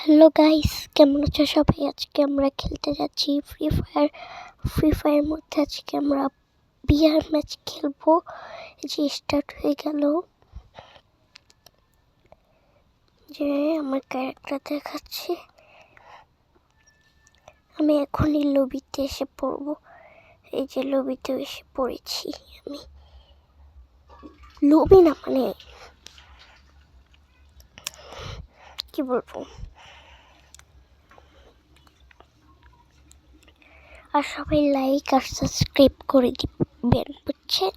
Hello guys, কেমন আছো সবাই? আজকে আমরা খেলতে যাচ্ছি ফ্রি ফায়ার মধ্যে আজকে আমরা বিয়ার ম্যাচ খেলবো। যে স্টার্ট হয়ে গেল, যে আমার ক্যারেক্টার দেখাচ্ছে। আমি এখনই লবিতে এসে পড়বো। এই যে লবিতে এসে পড়েছি আমি। লবি না, মানে কি বলবো। আর সবাই লাইক আর সাবস্ক্রাইব করে দিবেন, বুঝছেন?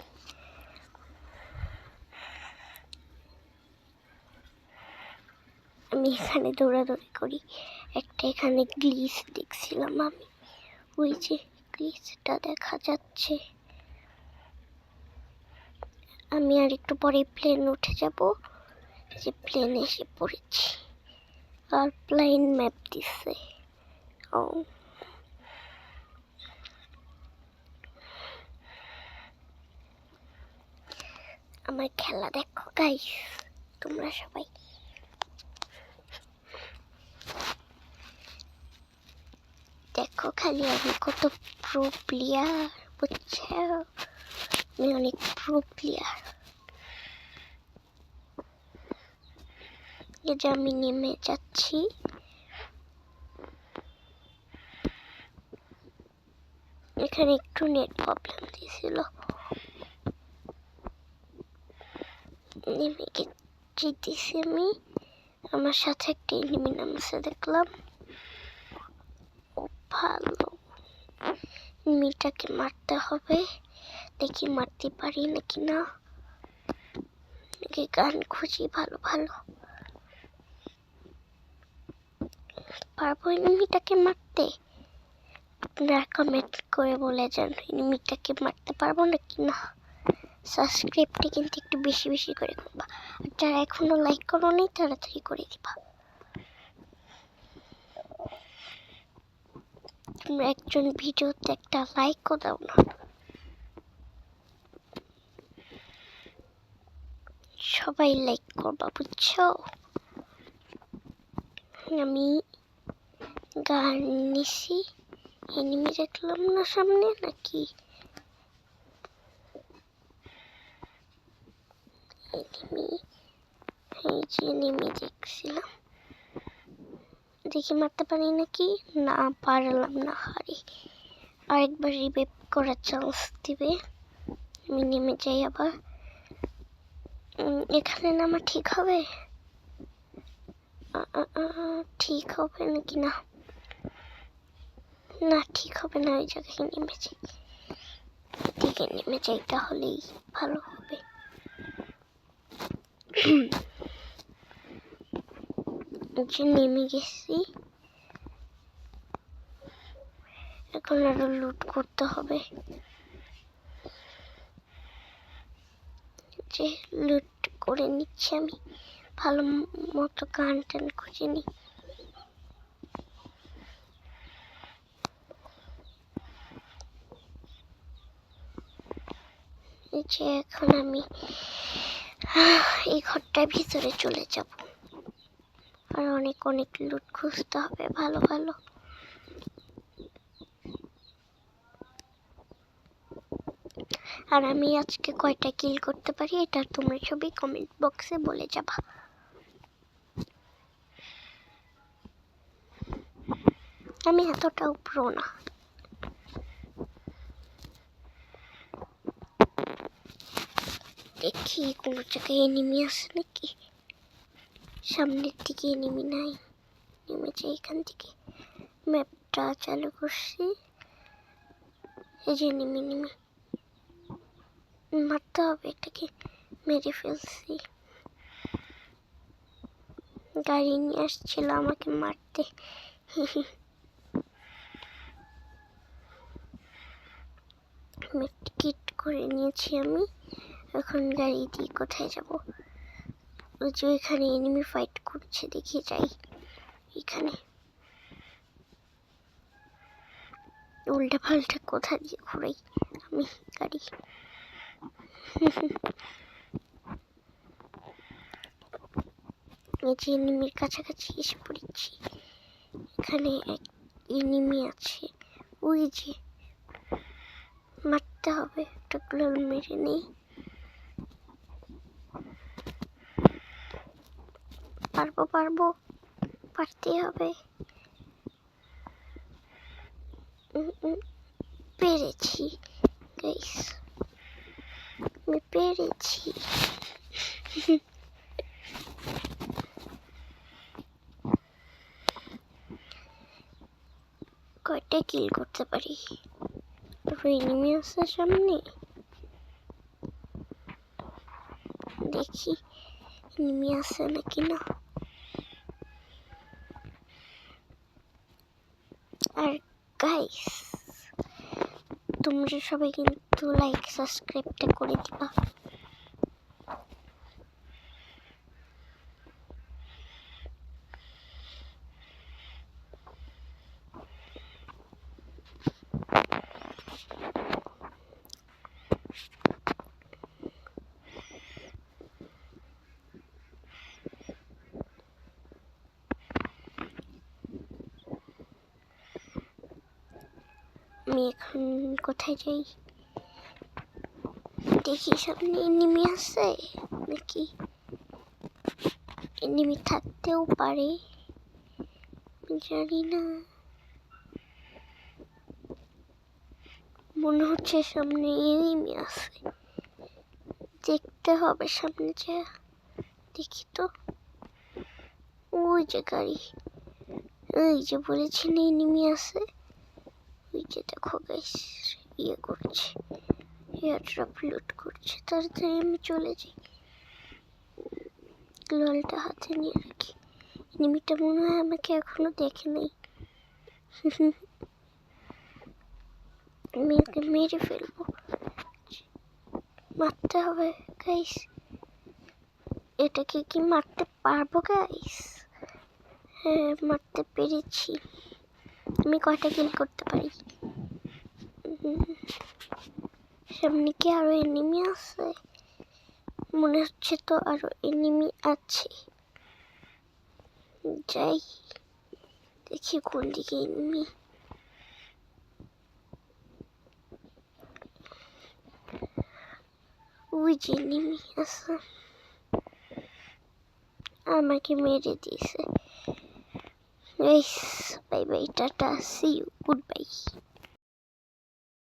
আমি এখানে দৌড়াদৌড়ি করি। একটা এখানে গ্লিচ দেখছিলাম আমি, ওই যে গ্লিচটা দেখা যাচ্ছে। আমি আর একটু পরে প্লেন উঠে যাব। যে প্লেন এসে পড়েছি আর প্লেন ম্যাপ দিচ্ছে। ও আমার খেলা দেখো গাইস, তোমরা সবাই দেখো খালি আমি কত প্রো প্লেয়ার, বুঝছো? আমি অনেক প্রো প্লেয়ার। এই যে আমি নেমে যাচ্ছি। এখানে একটু নেট প্রবলেম দিয়েছিল। নেমে যেতেছি আমি। আমার সাথে একটা এনিমি নামছে দেখলাম। ও ভালো, এনিমিটাকে মারতে হবে। দেখি মারতে পারি নাকি না। নাকি গান খুঁজি ভালো ভালো। পারবো এনিমিটাকে মারতে? আপনারা কমেন্ট করে বলে যান এনিমিটাকে মারতে পারবো নাকি না। সাবস্ক্রাইবটা কিন্তু একটু বেশি বেশি করে করবা। আর যারা এখনো লাইক করো নি তাড়াতাড়ি করে দিবা। তোমরা একজন ভিডিওতে একটা লাইকও দাও না। সবাই লাইক করবা, বুঝছো? আমি গান নিছি, এনিমি দেখলাম না সামনে নাকি। এনিমি, এই যে এনিমি দেখছিলাম। দেখি মারতে পারি নাকি না। পারলাম না, হারি। আরেকবার রিভাইভ করার চান্স দিবে। আমি নেমে যাই আবার। এখানে নামা ঠিক হবে? ঠিক হবে নাকি না। না ঠিক হবে না, ওই জায়গায় নেমে যাই। এদিকে নেমে যাই, তাহলেই ভালো হবে। যে নেমে গেছি, এখন আরো লুট করতে হবে। যে লুট করে নিচ্ছি আমি, ভালো মতো গান টান খুঁজে নি। এই যে এখন আমি এই ঘরটার ভিতরে চলে যাব। আর অনেক অনেক লুট খুঁজতে হবে ভালো ভালো। আর আমি আজকে কয়টা কিল করতে পারি এটা তোমরা সবাই কমেন্ট বক্সে বলে যাবা। আমি এতটাও প্রো না। দেখি কোনো জায়গায় এনিমি আছে নাকি। সামনের দিকে এনিমি নাই। নেমে যাই এখান থেকে। ম্যাপটা চালু করছি। এই যে এনিমি মারতে হবে এটাকে। মেরে ফেলছি। গাড়ি নিয়ে আসছিল আমাকে মারতে। মেডকিট করে নিয়েছি আমি। এখন গাড়ি দিয়ে কোথায় যাব? ওই যে ওইখানে এনিমি ফাইট করছে, দেখি যাই। এখানে উল্টা পাল্টা কোথা দিয়ে ঘুরাই আমি গাড়ি। এই যে এনিমির কাছাকাছি এসে পড়েছি। এখানে এক এনিমি আছে, ওই যে মারতে হবে, একটা গ্লোল মেরে নেই। পারবো পারবো, পারতেই হবে। পেরেছি গাইস, আমি পেরেছি। কয়টা কিল করতে পারি? এনিমি আছে সামনে, দেখি এনিমি আছে নাকি না। আর গাইস তোমরা সবাই কিন্তু লাইক সাবস্ক্রাইবটা করে দিবা। আমি এখন কোথায় যাই? দেখি সামনে এনিমি আছে নাকি, এনিমি থাকতেও পারে, জানি না। মনে হচ্ছে সামনে এনিমি আছে, দেখতে হবে সামনে যা। দেখি তো, ওই যে গাড়ি, ওই যে বলেছি না এনিমি আছে, ওই যে দেখো গাইস ইয়ে করছে, এয়ারড্রপ লুট করছে। তাড়াতাড়ি আমি চলে যাই, গ্লোয়ালটা হাতে নিয়ে রাখি। এনিমিটা মনে হয় আমাকে এখনো দেখে নেই। আমি ওকে মেরে ফেলবো, মারতে হবে গাইস। এটাকে কি মারতে পারবো গাইস? হ্যাঁ মারতে পেরেছি। আমি কয়টা কিল করতে পারি? সামনে কি আরো এনিমি আছে? মনে হচ্ছে তো আরো এনিমি আছে, যাই দেখি কোন দিকে এনিমি। ওই যে এনিমি আছে, আমাকে মেরে দিয়েছে। Guys bye bye, tata, see you, good by.